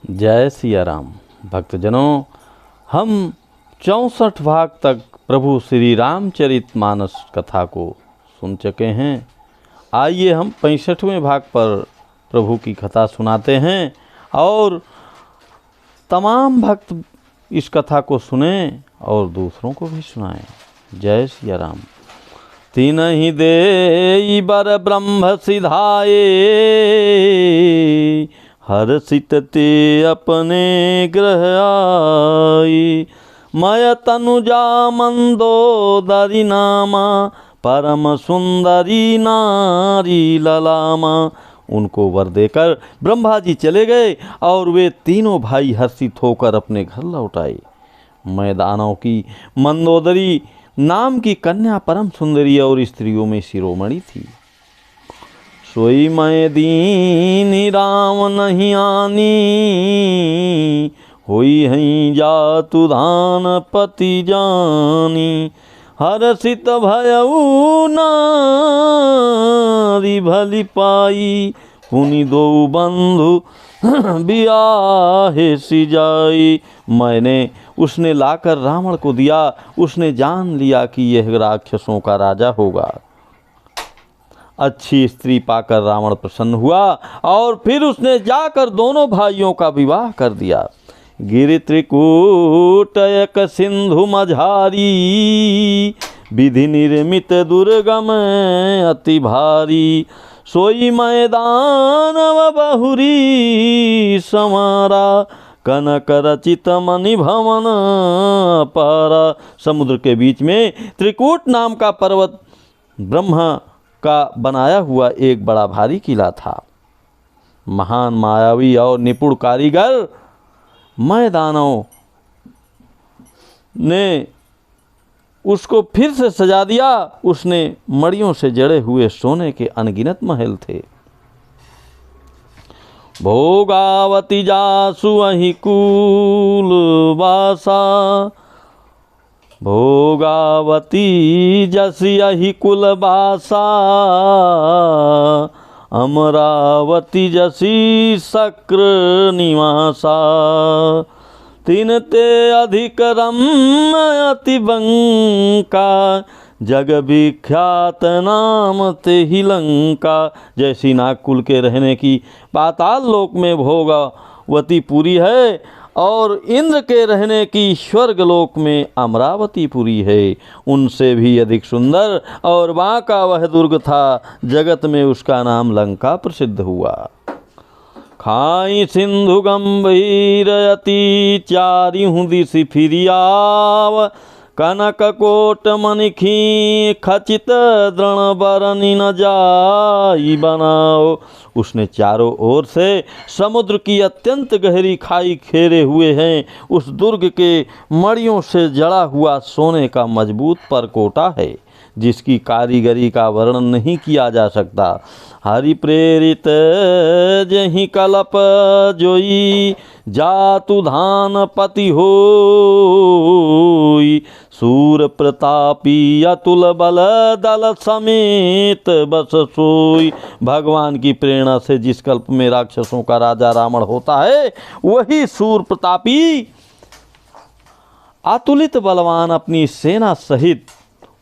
जय सिया राम। भक्तजनों, हम 64 भाग तक प्रभु श्री रामचरितमानस कथा को सुन चुके हैं। आइए हम 65वें भाग पर प्रभु की कथा सुनाते हैं और तमाम भक्त इस कथा को सुने और दूसरों को भी सुनाएं। जय सिया राम। तीनहि देई बर ब्रह्म सिधाए, हर्षित ते अपने ग्रह आई। मय तनुजा मंदोदरी नामा, परम सुंदरी नारी ललामा। उनको वर देकर ब्रह्मा जी चले गए और वे तीनों भाई हर्षित होकर अपने घर लौट आए। मैदानों की मंदोदरी नाम की कन्या परम सुंदरी और स्त्रियों में शिरोमणि थी। सोई मैं दीन राम नहीं आनी, होई हई जातु धान पति जानी। हर्षित भयउ नारी भली पाई, पुनि दो बंधु बियाहे सिजाई। मैंने उसने लाकर रावण को दिया। उसने जान लिया कि यह राक्षसों का राजा होगा। अच्छी स्त्री पाकर रावण प्रसन्न हुआ और फिर उसने जाकर दोनों भाइयों का विवाह कर दिया। गिरि त्रिकूट एक सिंधु मझारी, विधि निर्मित दुर्गम अति भारी। सोई मैदान बहुरी समारा, कनक रचित मणि भवन पारा। समुद्र के बीच में त्रिकूट नाम का पर्वत ब्रह्मा का बनाया हुआ एक बड़ा भारी किला था। महान मायावी और निपुण कारीगर मैदानों ने उसको फिर से सजा दिया। उसने मड़ियों से जड़े हुए सोने के अनगिनत महल थे। भोगावती जासु अहि कुल वासा, भोगावती जसी अहि कुलबासा। अमरावती जसी शक्र निवासा, तीन ते अधिक रम्य अति बंका। जग विख्यात नाम ते ही लंका। जैसी नागकुल के रहने की पाताल लोक में भोगावती पुरी है और इंद्र के रहने की स्वर्ग लोक में अमरावती पुरी है। उनसे भी अधिक सुंदर और बांका वह दुर्ग था। जगत में उसका नाम लंका प्रसिद्ध हुआ। खाई सिंधु गंभीर अति, चारिहु दिशि फिरियाव। कनक कोट मणिखी खचित दृण बरनी न जाई बनाओ। उसने चारों ओर से समुद्र की अत्यंत गहरी खाई घेरे हुए हैं। उस दुर्ग के मड़ियों से जड़ा हुआ सोने का मजबूत परकोटा है, जिसकी कारीगरी का वर्णन नहीं किया जा सकता। हरि प्रेरित जहि कलप जोई, जातु धान पति होई। सूर प्रतापी अतुल बल दल समेत बस सोई। भगवान की प्रेरणा से जिस कल्प में राक्षसों का राजा रावण होता है, वही सूर प्रतापी अतुलित बलवान अपनी सेना सहित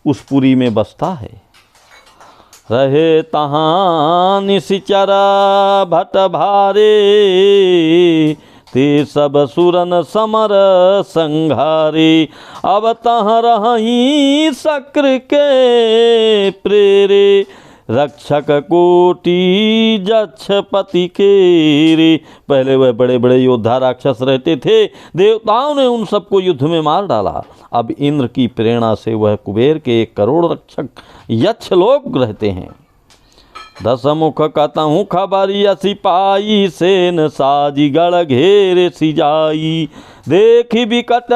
उस पुरी में बसता है। रहे तहाँ निशिचर भट भारे, ते सब सुरन समर संघारे। अब तहाँ रही शक्र के प्रेरे, रक्षक कोटि जक्षपति के रे। पहले वह बड़े बड़े योद्धा राक्षस रहते थे। देवताओं ने उन सबको युद्ध में मार डाला। अब इंद्र की प्रेरणा से वह कुबेर के 1 करोड़ रक्षक यक्ष लोग रहते हैं। 10 मुख कतहु खबरिया सिपाही, सेन साजी गढ़ घेरे सिजाई। देखी बिकट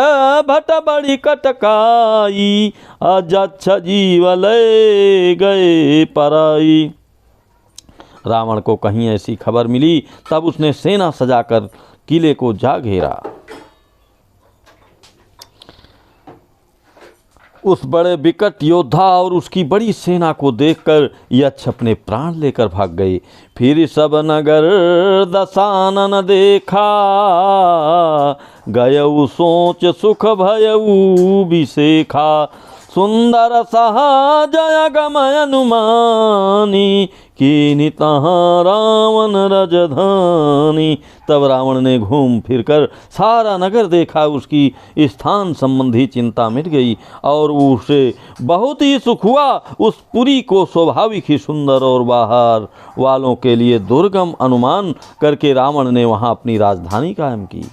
भट बड़ी कटकाई, अजच्छ जीव ले गए पराई। रावण को कहीं ऐसी खबर मिली, तब उसने सेना सजाकर किले को जा घेरा। उस बड़े विकट योद्धा और उसकी बड़ी सेना को देखकर यक्ष अपने प्राण लेकर भाग गए। फिर सब नगर दशानन देखा, गयऊ सोच सुख भयऊ विशेखा। सुंदर सहा जय गमय अनुमानी, कीनि तहाँ रावण रजधानी। तब रावण ने घूम फिरकर सारा नगर देखा, उसकी स्थान संबंधी चिंता मिट गई और उसे बहुत ही सुख हुआ। उस पुरी को स्वाभाविक ही सुंदर और बाहर वालों के लिए दुर्गम अनुमान करके रावण ने वहाँ अपनी राजधानी कायम की।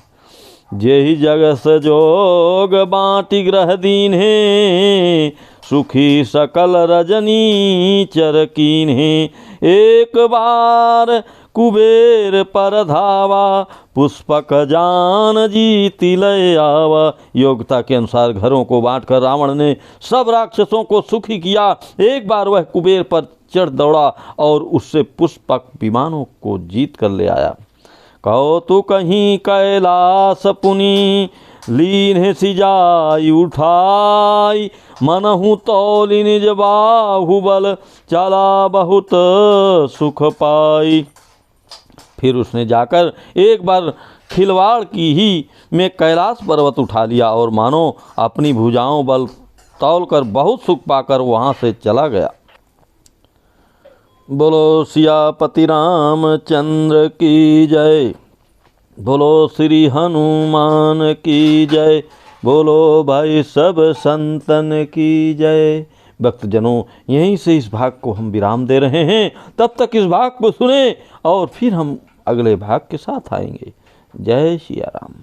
जेहि जग सजोग बाटी ग्रह दीन है, सुखी सकल रजनी चर कीन है। एक बार कुबेर पर धावा, पुष्पक जान जीति लय आवा। योग्यता के अनुसार घरों को बांटकर रावण ने सब राक्षसों को सुखी किया। एक बार वह कुबेर पर चढ़ दौड़ा और उससे पुष्पक विमानों को जीत कर ले आया। कहो तो कहीं कैलास पुनि, लीन सिजाई उठाई। मनहु तौलि निज बाहुबल, चला बहुत सुख पाई। फिर उसने जाकर एक बार खिलवाड़ की ही में कैलाश पर्वत उठा लिया और मानो अपनी भुजाओं बल तौलकर बहुत सुख पाकर वहाँ से चला गया। बोलो सियापति रामचंद्र की जय। बोलो श्री हनुमान की जय। बोलो भाई सब संतन की जय। भक्तजनों, यहीं से इस भाग को हम विराम दे रहे हैं। तब तक इस भाग को सुने और फिर हम अगले भाग के साथ आएंगे। जय सिया राम।